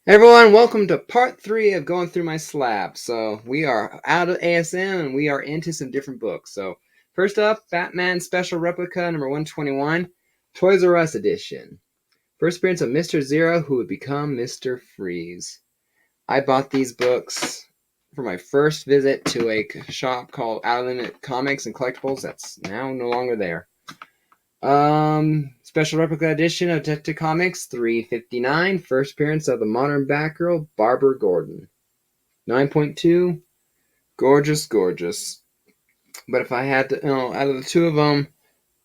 Hey everyone, welcome to part 3 of going through my slab. So we are out of ASM and we are into some different books. So first up, Batman Special Replica number 121, Toys R Us edition. First appearance of Mr. Zero, who would become Mr. Freeze. I bought these books for my first visit to a shop called Out of Limit Comics and Collectibles that's now no longer there. Special Replica Edition of Detective Comics 359. First appearance of the modern Batgirl, Barbara Gordon. 9.2. Gorgeous, gorgeous. But if I had to, out of the two of them,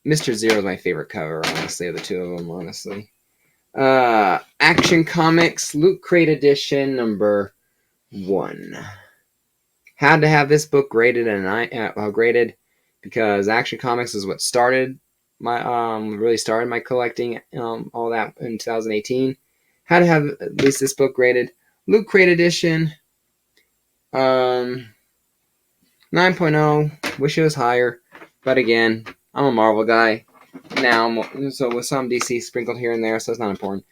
Mr. Zero is my favorite cover, honestly, of the two of them, honestly. Action Comics Loot Crate Edition number 1. Had to have this book graded graded because Action Comics is what started really started my collecting all that in 2018. Had to have at least this book graded. Loot Crate Edition 9.0. Wish it was higher, but again, I'm a Marvel guy now, so with some DC sprinkled here and there, so it's not important.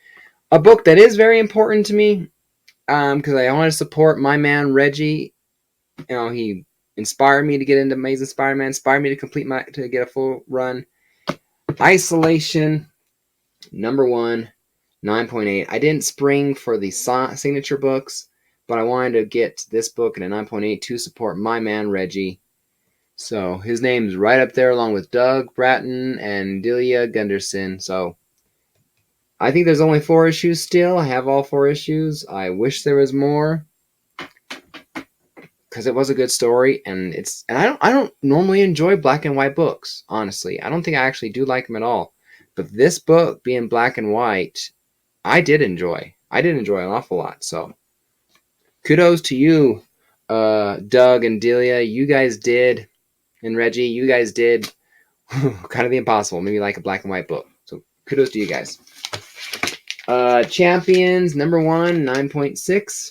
A book that is very important to me because I want to support my man Reggie. He inspired me to get into Amazing Spider-Man, inspired me to get a full run. Isolation, number 1, 9.8. I didn't spring for the signature books, but I wanted to get this book in a 9.8 to support my man Reggie. So his name's right up there along with Doug Bratton and Delia Gunderson. So I think there's only 4 issues still. I have all 4 issues. I wish there was more, because it was a good story, and I don't normally enjoy black and white books, honestly. I don't think I actually do like them at all. But this book being black and white, I did enjoy. I did enjoy an awful lot. So kudos to you, Doug and Delia. You guys did, and Reggie, you guys did kind of the impossible. Maybe like a black and white book. So kudos to you guys. Champions number 1, 9.6.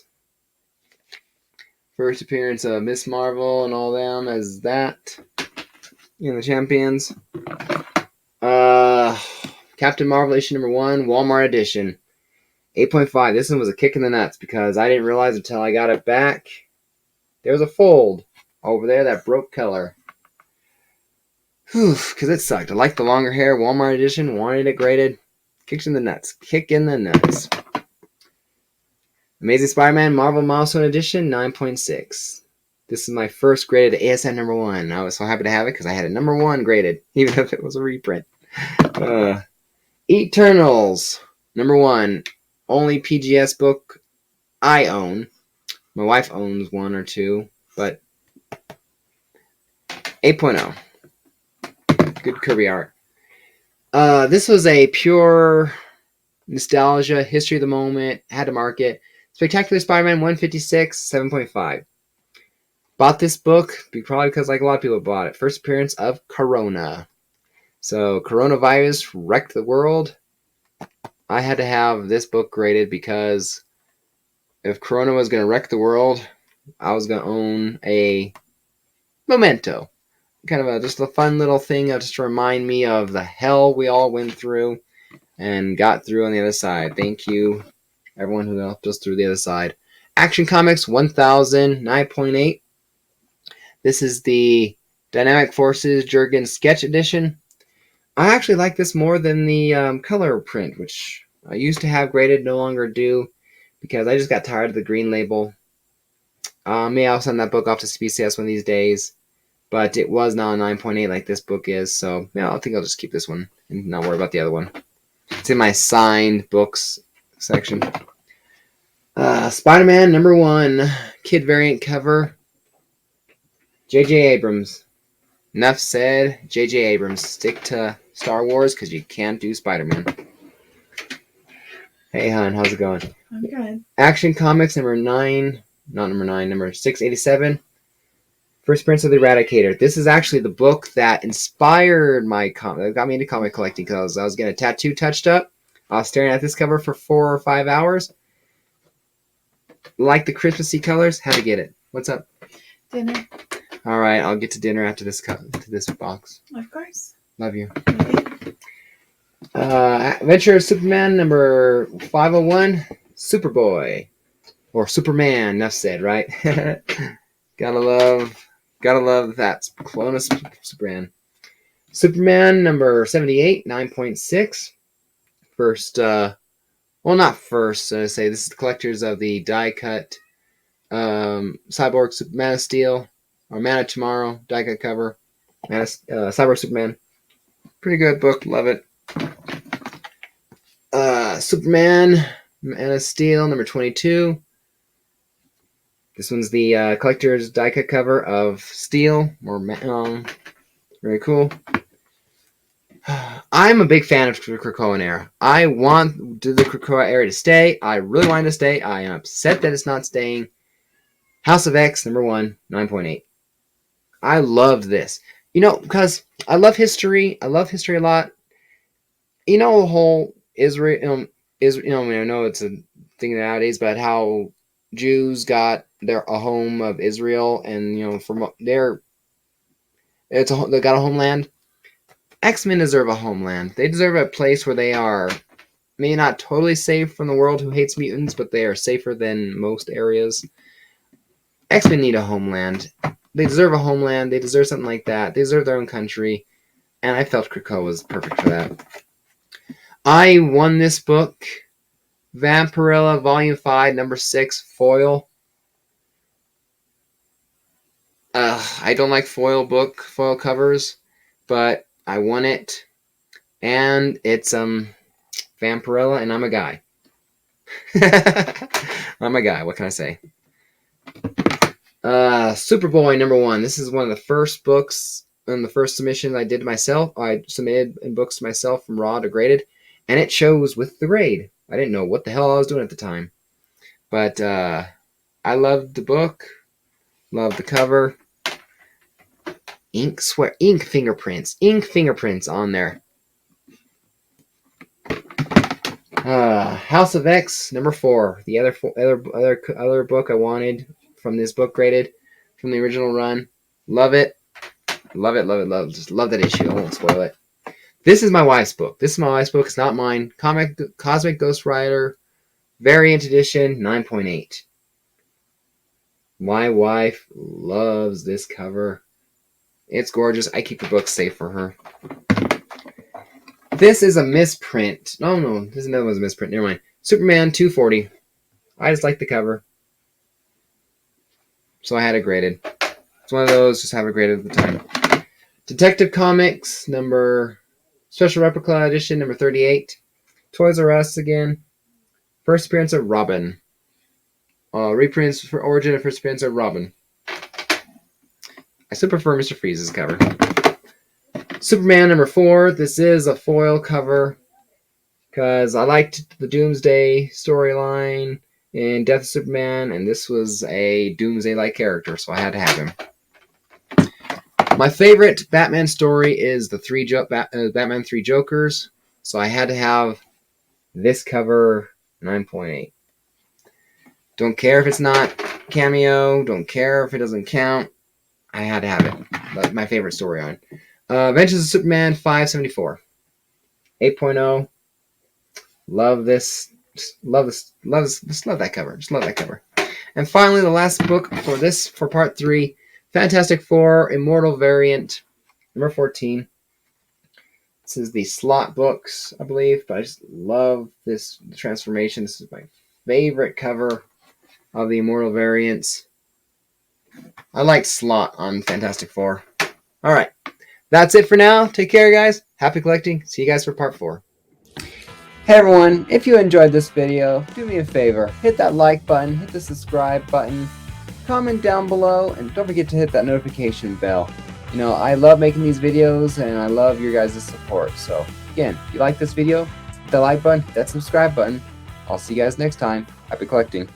First appearance of Miss Marvel and all them as that in the Champions. Captain Marvel issue number 1, Walmart edition. 8.5. This one was a kick in the nuts because I didn't realize until I got it back. There was a fold over there that broke color. Because it sucked. I liked the longer hair. Walmart edition. Wanted it graded. Kick in the nuts. Kick in the nuts. Amazing Spider-Man Marvel Milestone Edition, 9.6. This is my first graded ASM number 1. I was so happy to have it because I had a number 1 graded, even if it was a reprint. Eternals, number 1. Only PGS book I own. My wife owns 1 or 2, but 8.0. Good Kirby art. This was a pure nostalgia, history of the moment, had to mark it. Spectacular Spider-Man 156, 7.5. Bought this book probably because like a lot of people bought it. First appearance of Corona. So coronavirus wrecked the world. I had to have this book graded because if Corona was going to wreck the world, I was going to own a memento. Kind of just a fun little thing just to remind me of the hell we all went through and got through on the other side. Thank you, everyone who helped us through the other side. Action Comics 1000, 9.8. This is the Dynamic Forces Jurgen Sketch Edition. I actually like this more than the color print, which I used to have graded, no longer do, because I just got tired of the green label. Maybe I'll send that book off to CBCS one of these days, but it was now a 9.8 like this book is, so yeah, I think I'll just keep this one and not worry about the other one. It's in my signed books section. Spider-Man number 1, kid variant cover. J.J. Abrams. Enough said. J.J. Abrams. Stick to Star Wars because you can't do Spider-Man. Hey, hon, how's it going? I'm good. Action Comics number 9. Not number 9, number 687. First appearance of the Eradicator. This is actually the book that inspired my that got me into comic collecting because I was getting a tattoo touched up. I was staring at this cover for 4 or 5 hours. Like the Christmassy colors, had to get it. What's up? Dinner. All right, I'll get to dinner after this box. Of course. Love you. Maybe. Adventure of Superman number 501. Superboy. Or Superman, enough said, right? gotta love that clone of Superman. Superman number 78, 9.6. First, well, not first, I say this is the collectors of the die cut Cyborg Man of Steel, or Man of Tomorrow die cut cover. Cyborg Superman. Pretty good book, love it. Superman, Man of Steel, number 22. This one's the collector's die cut cover of Steel, very cool. I'm a big fan of the Krakoan era. I want the Krakoa era to stay. I really want it to stay. I am upset that it's not staying. House of X, number 1, 9.8. I loved this. Because I love history. I love history a lot. The whole Israel, I know it's a thing nowadays, but how Jews got a home of Israel, and from there, they got a homeland. X-Men deserve a homeland. They deserve a place where they are maybe not totally safe from the world who hates mutants, but they are safer than most areas. X-Men need a homeland. They deserve a homeland. They deserve something like that. They deserve their own country, and I felt Krakoa was perfect for that. I won this book, Vampirella Volume 5, number 6, foil. I don't like foil covers, but I won it, and it's Vampirella, and I'm a guy. I'm a guy. What can I say? Superboy number 1. This is one of the first books and the first submissions I did to myself. I submitted books to myself from raw to graded, and it shows with the grade. I didn't know what the hell I was doing at the time, but I loved the book, loved the cover. Ink fingerprints on there. House of X number 4, the other book I wanted from this book graded from the original run. Love it. Just love that issue. I won't spoil it. This is my wife's book. It's not mine. Cosmic Ghost Rider Variant Edition, 9.8. My wife loves this cover. It's gorgeous. I keep the book safe for her. This is a misprint. No, this is another one's a misprint. Never mind. Superman 240. I just like the cover, so I had it graded. It's one of those, just have it graded at the time. Detective Comics, Special Replica Edition, number 38. Toys R Us again. First appearance of Robin. Reprints for Origin and first appearance of Robin. I still prefer Mr. Freeze's cover. Superman number 4. This is a foil cover because I liked the Doomsday storyline in Death of Superman, and this was a Doomsday-like character, so I had to have him. My favorite Batman story is the Batman 3 Jokers, so I had to have this cover, 9.8. Don't care if it's not cameo, don't care if it doesn't count. I had to have it. That's my favorite story on. Adventures of Superman 574. 8.0. Love this. Just love that cover. Just love that cover. And finally, the last book for part 3, Fantastic Four Immortal Variant, number 14. This is the slot books, I believe, but I just love this transformation. This is my favorite cover of the Immortal Variants. I like slot on Fantastic Four. All right. That's it for now. Take care, guys. Happy collecting. See you guys for part 4. Hey everyone, if you enjoyed this video, do me a favor. Hit that like button, hit the subscribe button, comment down below, and don't forget to hit that notification bell. I love making these videos, and I love your guys' support. So, again, if you like this video, hit the like button, hit that subscribe button. I'll see you guys next time. Happy collecting.